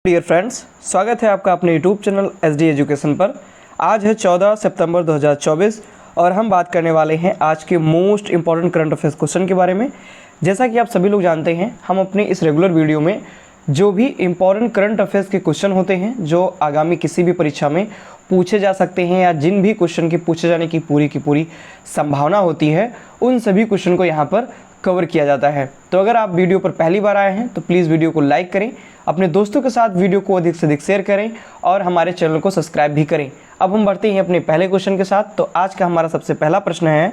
Dear friends, स्वागत है आपका अपने यूट्यूब चैनल SD एजुकेशन पर। आज है 14 सितंबर 2024 और हम बात करने वाले हैं आज के most important current affairs question के बारे में। जैसा कि आप सभी लोग जानते हैं, हम अपने इस रेगुलर वीडियो में जो भी इंपॉर्टेंट करंट अफेयर्स के क्वेश्चन होते हैं जो आगामी किसी भी परीक्षा में पूछे जा सकते हैं या जिन भी क्वेश्चन के पूछे जाने की पूरी संभावना होती है, उन सभी क्वेश्चन को यहाँ पर कवर किया जाता है। तो अगर आप वीडियो पर पहली बार आए हैं तो प्लीज़ वीडियो को लाइक करें, अपने दोस्तों के साथ वीडियो को अधिक से अधिक शेयर करें और हमारे चैनल को सब्सक्राइब भी करें। अब हम बढ़ते हैं अपने पहले क्वेश्चन के साथ। तो आज का हमारा सबसे पहला प्रश्न है,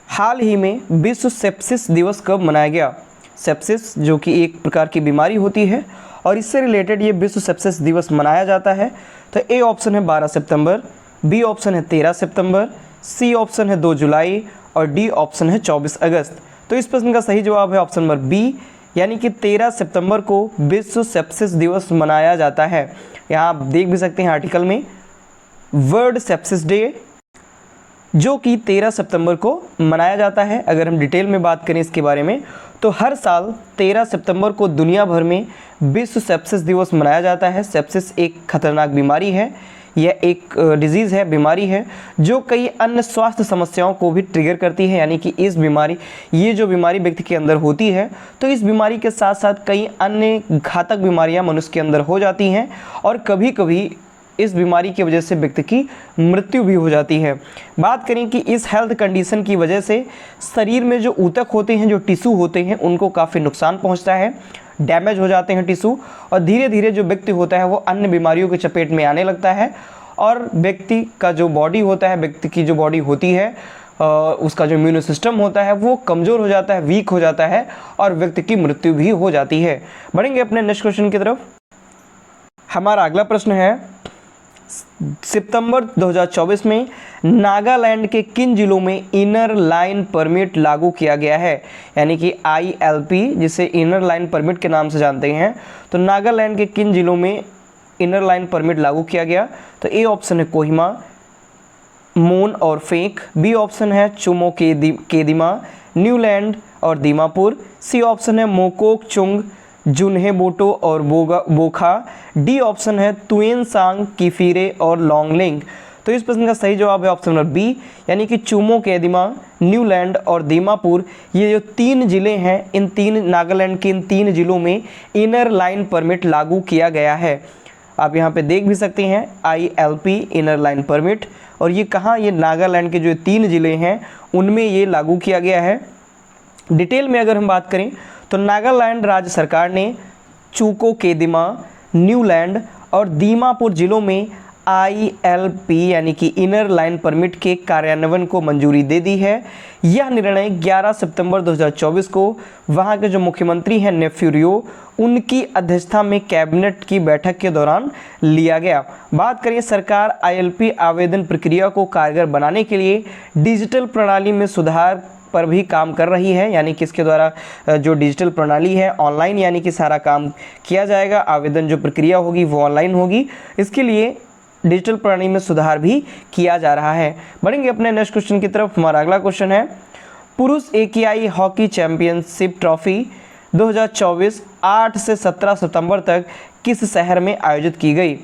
हाल ही में विश्व सेप्सिस दिवस कब मनाया गया? सेप्सिस जो कि एक प्रकार की बीमारी होती है और इससे रिलेटेड ये विश्व सेप्सिस दिवस मनाया जाता है। तो ए ऑप्शन है 12 सितंबर, बी ऑप्शन है 13 सितंबर, सी ऑप्शन है 2 जुलाई और डी ऑप्शन है 24 अगस्त। तो इस प्रश्न का सही जवाब है ऑप्शन नंबर बी, यानी कि 13 सितंबर को विश्व सेप्सिस दिवस मनाया जाता है। यहाँ आप देख भी सकते हैं आर्टिकल में, वर्ल्ड सेप्सिस डे जो कि 13 सितंबर को मनाया जाता है। अगर हम डिटेल में बात करें इसके बारे में तो हर साल 13 सितंबर को दुनिया भर में विश्व सेप्सिस दिवस मनाया जाता है। सेप्सिस एक खतरनाक बीमारी है, यह एक डिजीज़ है, बीमारी है जो कई अन्य स्वास्थ्य समस्याओं को भी ट्रिगर करती है। यानी कि ये जो बीमारी व्यक्ति के अंदर होती है तो इस बीमारी के साथ साथ कई अन्य घातक बीमारियां मनुष्य के अंदर हो जाती हैं और कभी कभी इस बीमारी की वजह से व्यक्ति की मृत्यु भी हो जाती है। बात करें कि इस हेल्थ कंडीशन की वजह से शरीर में जो ऊतक होते हैं, जो टिश्यू होते हैं, उनको काफ़ी नुकसान पहुंचता है, डैमेज हो जाते हैं टिश्यू और धीरे धीरे जो व्यक्ति होता है वो अन्य बीमारियों की चपेट में आने लगता है और व्यक्ति का जो बॉडी होता है, व्यक्ति की जो बॉडी होती है उसका जो इम्यून सिस्टम होता है वो कमज़ोर हो जाता है, वीक हो जाता है और व्यक्ति की मृत्यु भी हो जाती है। बढ़ेंगे अपने नेक्स्ट क्वेश्चन की तरफ। हमारा अगला प्रश्न है, सितंबर 2024 में नागालैंड के किन जिलों में इनर लाइन परमिट लागू किया गया है? यानी कि ILP, जिसे इनर लाइन परमिट के नाम से जानते हैं। तो नागालैंड के किन जिलों में इनर लाइन परमिट लागू किया गया? तो ए ऑप्शन है कोहिमा, मोन और फेक, बी ऑप्शन है चुमो केदिमा, न्यूलैंड और दीमापुर, सी ऑप्शन है मोकोक चुंग, जुन्हे बोटो और बोखा, डी ऑप्शन है तुएनसांग, किफिरे और लॉन्गलिंग। तो इस प्रश्न का सही जवाब है ऑप्शन नंबर बी, यानी कि चुमो केदिमा, न्यूलैंड और दीमापुर। ये जो 3 ज़िले हैं, नागालैंड के इन 3 ज़िलों में इनर लाइन परमिट लागू किया गया है। आप यहाँ पे देख भी सकते हैं ILP इनर लाइन परमिट, और ये कहाँ, ये नागालैंड के जो 3 ज़िले हैं उनमें ये लागू किया गया है। डिटेल में अगर हम बात करें तो नागालैंड राज्य सरकार ने चुको केदिमा, न्यूलैंड और दीमापुर जिलों में ILP यानी कि इनर लाइन परमिट के कार्यान्वयन को मंजूरी दे दी है। यह निर्णय 11 सितंबर 2024 को वहां के जो मुख्यमंत्री हैं नेफ्यू रियो, उनकी अध्यक्षता में कैबिनेट की बैठक के दौरान लिया गया। बात करें, सरकार ILP आवेदन प्रक्रिया को कारगर बनाने के लिए डिजिटल प्रणाली में सुधार पर भी काम कर रही है। यानी कि इसके द्वारा जो डिजिटल प्रणाली है ऑनलाइन, यानी कि सारा काम किया जाएगा, आवेदन जो प्रक्रिया होगी वो ऑनलाइन होगी। इसके लिए डिजिटल प्रणाली में सुधार भी किया जा रहा है। बढ़ेंगे अपने नेक्स्ट क्वेश्चन की तरफ। हमारा अगला क्वेश्चन है, पुरुष AKI हॉकी चैंपियनशिप ट्रॉफी 2024 8 से 17 सितंबर तक किस शहर में आयोजित की गई?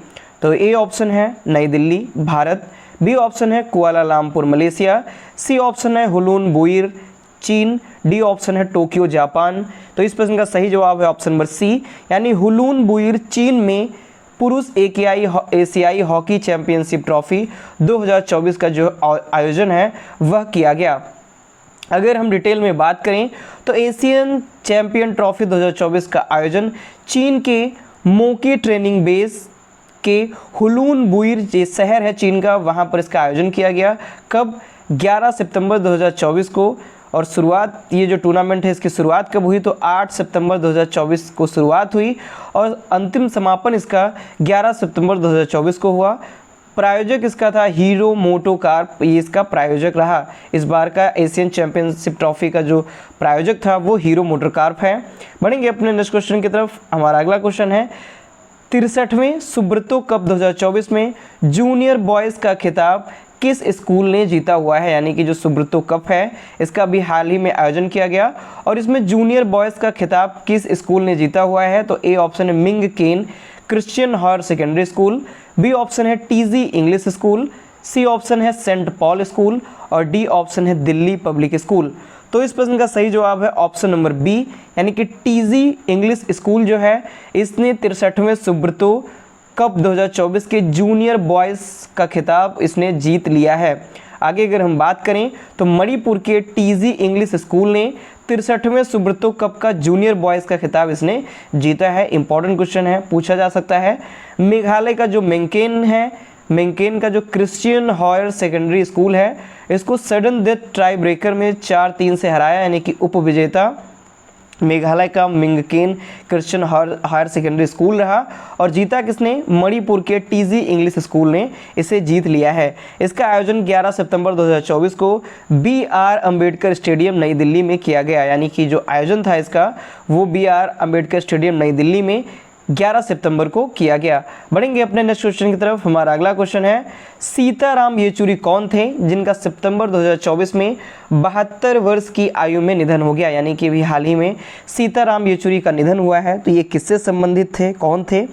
तो ए ऑप्शन है नई दिल्ली भारत, बी ऑप्शन है कुआलालंपुर मलेशिया, सी ऑप्शन है हुलून बुइर चीन, डी ऑप्शन है टोक्यो जापान। तो इस प्रश्न का सही जवाब है ऑप्शन नंबर सी, यानी हुलून बुइर चीन में पुरुष एशियाई हॉकी चैंपियनशिप ट्रॉफी 2024 का जो आयोजन है वह किया गया। अगर हम डिटेल में बात करें तो एशियन चैंपियन ट्रॉफी 2024 का आयोजन चीन के मोकी ट्रेनिंग बेस के हुलून बुइर जो शहर है चीन का, वहाँ पर इसका आयोजन किया गया। कब? 11 सितंबर 2024 को। और शुरुआत, ये जो टूर्नामेंट है इसकी शुरुआत कब हुई? तो 8 सितंबर 2024 को शुरुआत हुई और अंतिम समापन इसका 11 सितंबर 2024 को हुआ। प्रायोजक इसका था हीरो मोटोकॉर्प, ये इसका प्रायोजक रहा। इस बार का एशियन चैंपियनशिप ट्रॉफी का जो प्रायोजक था वो हीरो मोटोकॉर्प है। बढ़ेंगे अपने नेक्स्ट क्वेश्चन की तरफ। हमारा अगला क्वेश्चन है, 63वें सुब्रतो कप 2024 में जूनियर बॉयज़ का खिताब किस स्कूल ने जीता हुआ है, यानी कि जो सुब्रतो कप है इसका भी हाल ही में आयोजन किया गया और इसमें जूनियर बॉयज़ का खिताब किस स्कूल ने जीता हुआ है। तो ए ऑप्शन है मिंग केन Christian higher secondary school, B option है TG English school, C option है सेंट पॉल स्कूल और डी ऑप्शन है दिल्ली पब्लिक स्कूल। तो इस प्रश्न का सही जवाब है ऑप्शन नंबर बी, यानी कि टीजी इंग्लिश स्कूल जो है इसने 63वें सुब्रतो कप 2024 के जूनियर बॉयज़ का खिताब इसने जीत लिया है। आगे अगर हम बात करें तो मणिपुर के टीजी इंग्लिश स्कूल ने 63वें सुब्रतो कप का जूनियर बॉयज़ का खिताब इसने जीता है। इंपॉर्टेंट क्वेश्चन है, पूछा जा सकता है। मेघालय का जो मेंकेन का जो क्रिश्चियन हायर सेकेंडरी स्कूल है इसको सडन डेथ टाई ब्रेकर में 4-3 से हराया, यानी कि उप विजेता मेघालय का मिंगकेन क्रिश्चियन हायर सेकेंडरी स्कूल रहा और जीता किसने, मणिपुर के टीजी इंग्लिश स्कूल ने इसे जीत लिया है। इसका आयोजन 11 सितंबर 2024 को BR अम्बेडकर स्टेडियम नई दिल्ली में किया गया, यानी कि जो आयोजन था इसका वो BR अम्बेडकर स्टेडियम नई दिल्ली में 11 सितंबर को किया गया। बढ़ेंगे अपने नेक्स्ट क्वेश्चन की तरफ। हमारा अगला क्वेश्चन है सीताराम येचुरी कौन थे जिनका सितंबर 2024 में 72 वर्ष की आयु में निधन हो गया, यानी कि अभी हाल ही में सीताराम येचुरी का निधन हुआ है। तो ये किससे संबंधित थे, कौन थे?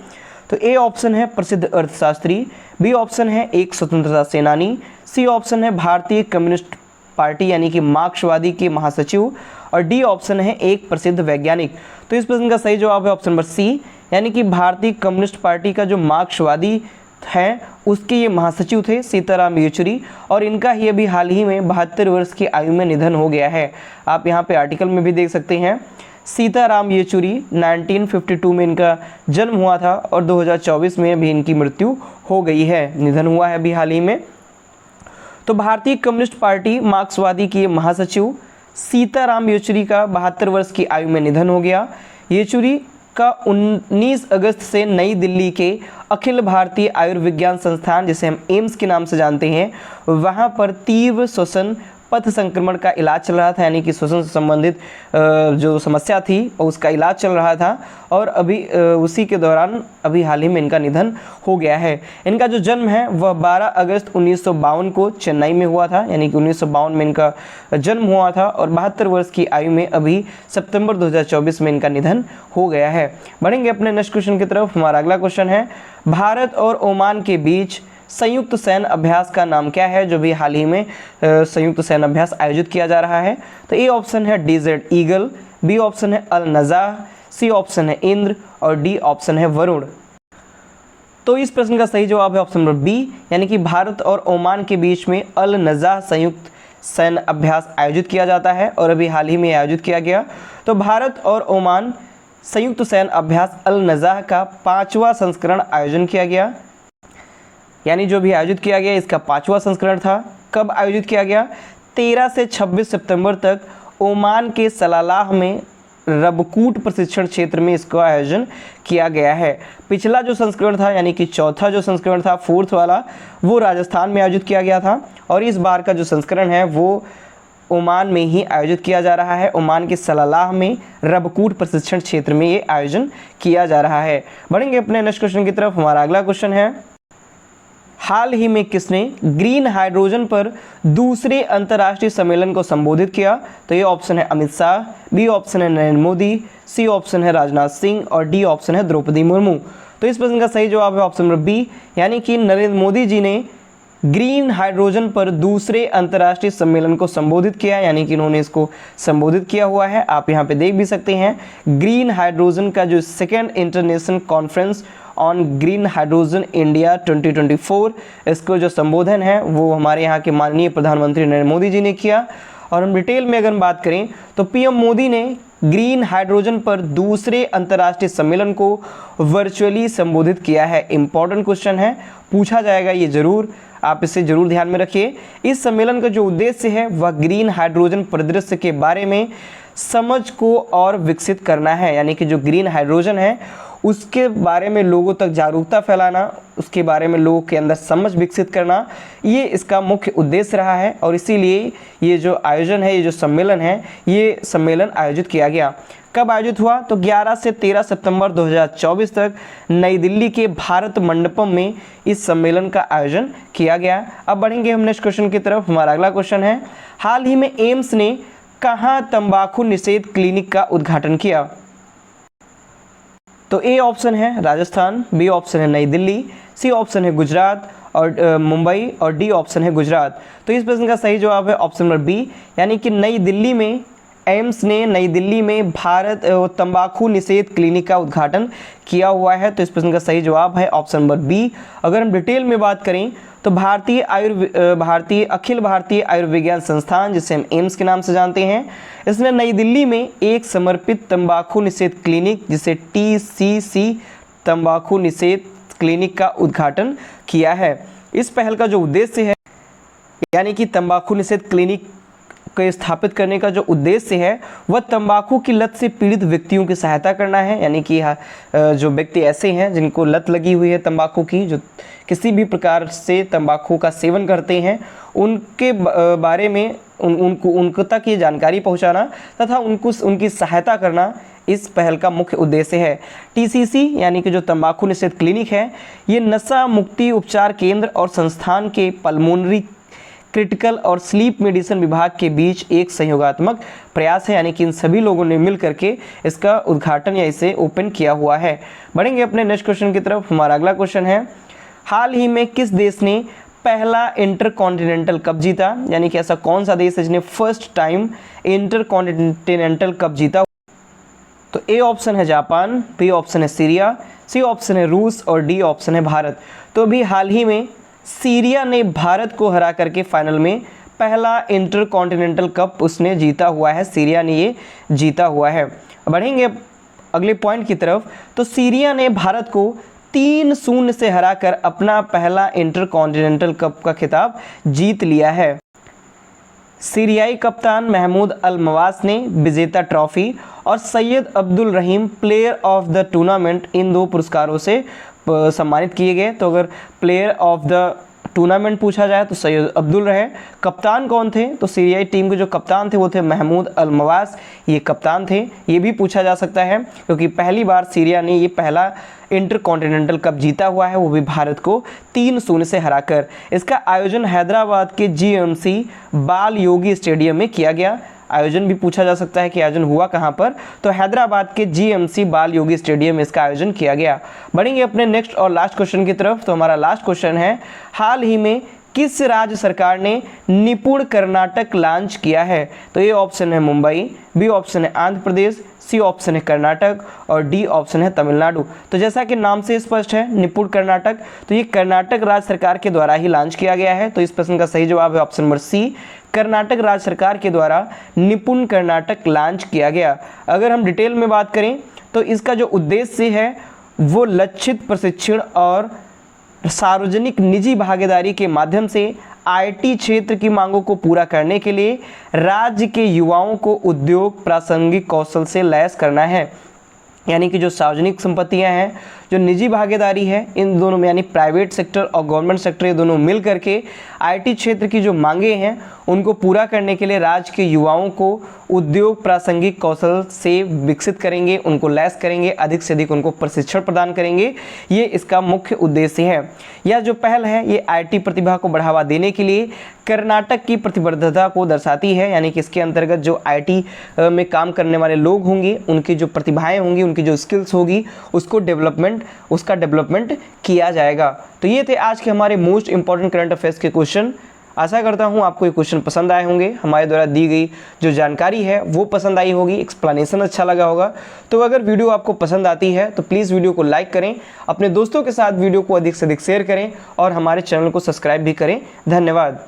तो ए ऑप्शन है प्रसिद्ध अर्थशास्त्री, बी ऑप्शन है एक स्वतंत्रता सेनानी, सी ऑप्शन है भारतीय कम्युनिस्ट पार्टी यानी कि मार्क्सवादी के महासचिव और डी ऑप्शन है एक प्रसिद्ध वैज्ञानिक। तो इस प्रश्न का सही जवाब है ऑप्शन नंबर सी, यानी कि भारतीय कम्युनिस्ट पार्टी का जो मार्क्सवादी है उसके ये महासचिव थे सीताराम येचुरी और इनका ही अभी हाल ही में 72 वर्ष की आयु में निधन हो गया है। आप यहाँ पे आर्टिकल में भी देख सकते हैं सीताराम येचुरी 1952 में इनका जन्म हुआ था और 2024 में भी इनकी मृत्यु हो गई है, निधन हुआ है अभी हाल ही में। तो भारतीय कम्युनिस्ट पार्टी मार्क्सवादी के महासचिव सीताराम येचुरी का 72 वर्ष की आयु में निधन हो गया। येचुरी का 19 अगस्त से नई दिल्ली के अखिल भारतीय आयुर्विज्ञान संस्थान जिसे हम एम्स के नाम से जानते हैं वहाँ पर तीव्र श्वसन पथ संक्रमण का इलाज चल रहा था, यानी कि श्वसन से संबंधित जो समस्या थी उसका इलाज चल रहा था और अभी उसी के दौरान अभी हाल ही में इनका निधन हो गया है। इनका जो जन्म है वह 12 अगस्त 1952 को चेन्नई में हुआ था, यानी कि 1952 में इनका जन्म हुआ था और 72 वर्ष की आयु में अभी सितंबर 2024 में इनका निधन हो गया है। बढ़ेंगे अपने नेक्स्ट क्वेश्चन की तरफ। हमारा अगला क्वेश्चन है भारत और ओमान के बीच संयुक्त सैन्य अभ्यास का नाम क्या है जो भी हाल ही में संयुक्त सैन्य अभ्यास आयोजित किया जा रहा है? तो ए ऑप्शन है डेजर्ट ईगल, बी ऑप्शन है अल नज़ाह, सी ऑप्शन है इंद्र और डी ऑप्शन है वरुण। तो इस प्रश्न का सही जवाब है ऑप्शन नंबर बी, यानी कि भारत और ओमान के बीच में अल नज़ाह संयुक्त सैन्य अभ्यास आयोजित किया जाता है और अभी हाल ही में आयोजित किया गया। तो भारत और ओमान संयुक्त सैन्य अभ्यास अल नज़ाह का 5वां संस्करण आयोजन किया गया, यानी जो भी आयोजित किया गया इसका 5वां संस्करण था। कब आयोजित किया गया? 13 से 26 सितंबर तक ओमान के सलालाह में रबकूट प्रशिक्षण क्षेत्र में इसका आयोजन किया गया है। पिछला जो संस्करण था यानी कि चौथा जो संस्करण था, फोर्थ वाला, वो राजस्थान में आयोजित किया गया था और इस बार का जो संस्करण है वो ओमान में ही आयोजित किया जा रहा है। ओमान के सलालाह में रबकूट प्रशिक्षण क्षेत्र में ये आयोजन किया जा रहा है। बढ़ेंगे अपने नेक्स्ट क्वेश्चन की तरफ। हमारा अगला क्वेश्चन है हाल ही में किसने ग्रीन हाइड्रोजन पर दूसरे अंतर्राष्ट्रीय सम्मेलन को संबोधित किया? तो ये ऑप्शन है अमित शाह, बी ऑप्शन है नरेंद्र मोदी, सी ऑप्शन है राजनाथ सिंह और डी ऑप्शन है द्रौपदी मुर्मू। तो इस प्रश्न का सही जवाब है ऑप्शन नंबर बी, यानी कि नरेंद्र मोदी जी ने ग्रीन हाइड्रोजन पर दूसरे अंतर्राष्ट्रीय सम्मेलन को संबोधित किया, यानी कि इन्होंने इसको संबोधित किया हुआ है। आप यहाँ पे देख भी सकते हैं ग्रीन हाइड्रोजन का जो second international conference on green hydrogen India 2024, इसको जो संबोधन है वो हमारे यहाँ के माननीय प्रधानमंत्री नरेंद्र मोदी जी ने किया। और हम डिटेल में अगर बात करें तो पीएम मोदी ने ग्रीन हाइड्रोजन पर दूसरे अंतर्राष्ट्रीय सम्मेलन को वर्चुअली संबोधित किया है। इंपॉर्टेंट क्वेश्चन है, पूछा जाएगा ये जरूर, आप इसे जरूर ध्यान में रखिए। इस सम्मेलन का जो उद्देश्य है वह ग्रीन हाइड्रोजन परिदृश्य के बारे में समझ को और विकसित करना है, यानी कि जो ग्रीन हाइड्रोजन है उसके बारे में लोगों तक जागरूकता फैलाना, उसके बारे में लोगों के अंदर समझ विकसित करना, ये इसका मुख्य उद्देश्य रहा है। और इसीलिए ये जो आयोजन है, ये जो सम्मेलन है, ये सम्मेलन आयोजित किया गया। कब आयोजित हुआ? तो 11 से 13 सितंबर 2024 तक नई दिल्ली के भारत मंडपम में इस सम्मेलन का आयोजन किया गया। अब बढ़ेंगे हम नेक्स्ट क्वेश्चन की तरफ। हमारा अगला क्वेश्चन है, हाल ही में एम्स ने कहाँ तंबाकू निषेध क्लिनिक का उद्घाटन किया? तो ए ऑप्शन है राजस्थान, बी ऑप्शन है नई दिल्ली, सी ऑप्शन है गुजरात और मुंबई, और डी ऑप्शन है गुजरात। तो इस प्रश्न का सही जवाब है ऑप्शन नंबर बी, यानी कि नई दिल्ली में एम्स ने नई दिल्ली में भारत तंबाकू निषेध क्लिनिक का उद्घाटन किया हुआ है। तो इस प्रश्न का सही जवाब है ऑप्शन नंबर बी। अगर हम डिटेल में बात करें तो भारतीय अखिल भारतीय आयुर्विज्ञान संस्थान, जिसे हम एम्स के नाम से जानते हैं, इसने नई दिल्ली में एक समर्पित तंबाकू निषेध क्लिनिक, जिसे TCC तंबाकू निषेध क्लिनिक का उद्घाटन किया है। इस पहल का जो उद्देश्य है, यानी कि तंबाकू निषेध क्लिनिक को स्थापित करने का जो उद्देश्य है, वह तंबाकू की लत से पीड़ित व्यक्तियों की सहायता करना है। यानी कि जो व्यक्ति ऐसे हैं जिनको लत लगी हुई है तंबाकू की, जो किसी भी प्रकार से तंबाकू का सेवन करते हैं, उनके बारे में उनको तक ये जानकारी पहुंचाना तथा उनकी सहायता करना इस पहल का मुख्य उद्देश्य है। TCC यानी कि जो तंबाकू निषेध क्लिनिक है, ये नशा मुक्ति उपचार केंद्र और संस्थान के पल्मोनरी, क्रिटिकल और स्लीप मेडिसिन विभाग के बीच एक सहयोगात्मक प्रयास है। यानी कि इन सभी लोगों ने मिल करके इसका उद्घाटन या इसे ओपन किया हुआ है। बढ़ेंगे अपने नेक्स्ट क्वेश्चन की तरफ। हमारा अगला क्वेश्चन है, हाल ही में किस देश ने पहला इंटरकॉन्टिनेंटल कप जीता? यानी कि ऐसा कौन सा देश है जिसने फर्स्ट टाइम इंटरकॉन्टिनेंटल कप जीता? तो ए ऑप्शन है जापान, बी ऑप्शन है सीरिया, सी ऑप्शन है रूस और डी ऑप्शन है भारत। तो अभी हाल ही में सीरिया ने भारत को हरा करके फाइनल में पहला इंटरकॉन्टिनेंटल कप उसने जीता हुआ है, सीरिया ने ये जीता हुआ है। बढ़ेंगे अगले पॉइंट की तरफ। तो सीरिया ने भारत को 3-0 से हराकर अपना पहला इंटरकॉन्टिनेंटल कप का खिताब जीत लिया है। सीरियाई कप्तान महमूद अल मवास ने विजेता ट्रॉफी और सैयद अब्दुल रहीम प्लेयर ऑफ द टूर्नामेंट, इन 2 पुरस्कारों से सम्मानित किए गए। तो अगर प्लेयर ऑफ द टूर्नामेंट पूछा जाए तो सैयद अब्दुल रहे। कप्तान कौन थे? तो सीरियाई टीम के जो कप्तान थे वो थे महमूद अल मवास, ये कप्तान थे। ये भी पूछा जा सकता है क्योंकि पहली बार सीरिया ने ये पहला इंटरकॉन्टिनेंटल कप जीता हुआ है, वो भी भारत को 3-0 से हराकर। इसका आयोजन हैदराबाद के GMC बाल योगी स्टेडियम में किया गया। आयोजन भी पूछा जा सकता है कि आयोजन हुआ कहाँ पर, तो हैदराबाद के GMC बाल योगी स्टेडियम में इसका आयोजन किया गया। बढ़ेंगे अपने नेक्स्ट और लास्ट क्वेश्चन की तरफ। तो हमारा लास्ट क्वेश्चन है, हाल ही में किस राज्य सरकार ने निपुण कर्नाटक लॉन्च किया है? तो ये ऑप्शन है मुंबई, बी ऑप्शन है आंध्र प्रदेश, सी ऑप्शन है कर्नाटक और डी ऑप्शन है तमिलनाडु। तो जैसा कि नाम से स्पष्ट है निपुण कर्नाटक, तो ये कर्नाटक राज्य सरकार के द्वारा ही लॉन्च किया गया है। तो इस प्रश्न का सही जवाब है ऑप्शन नंबर सी, कर्नाटक राज्य सरकार के द्वारा निपुण कर्नाटक लॉन्च किया गया। अगर हम डिटेल में बात करें तो इसका जो उद्देश्य है वो लक्षित प्रशिक्षण और सार्वजनिक निजी भागीदारी के माध्यम से IT क्षेत्र की मांगों को पूरा करने के लिए राज्य के युवाओं को उद्योग प्रासंगिक कौशल से लैस करना है। यानी कि जो सार्वजनिक संपत्तियां हैं, जो निजी भागीदारी है, इन दोनों में यानी प्राइवेट सेक्टर और गवर्नमेंट सेक्टर, ये दोनों मिल करके IT क्षेत्र की जो मांगे हैं उनको पूरा करने के लिए राज्य के युवाओं को उद्योग प्रासंगिक कौशल से विकसित करेंगे, उनको लैस करेंगे, अधिक से अधिक उनको प्रशिक्षण प्रदान करेंगे। ये इसका मुख्य उद्देश्य है। यह जो पहल है ये IT प्रतिभा को बढ़ावा देने के लिए कर्नाटक की प्रतिबद्धता को दर्शाती है। यानी कि इसके अंतर्गत जो IT में काम करने वाले लोग होंगे, उनकी जो प्रतिभाएं होंगी, उनकी जो स्किल्स होगी, उसका डेवलपमेंट किया जाएगा। तो ये थे आज के हमारे मोस्ट इंपॉर्टेंट करंट अफेयर्स के क्वेश्चन। आशा करता हूँ आपको ये क्वेश्चन पसंद आए होंगे, हमारे द्वारा दी गई जो जानकारी है वो पसंद आई होगी, एक्सप्लेनेशन अच्छा लगा होगा। तो अगर वीडियो आपको पसंद आती है तो प्लीज़ वीडियो को लाइक करें, अपने दोस्तों के साथ वीडियो को अधिक से अधिक शेयर करें और हमारे चैनल को सब्सक्राइब भी करें। धन्यवाद।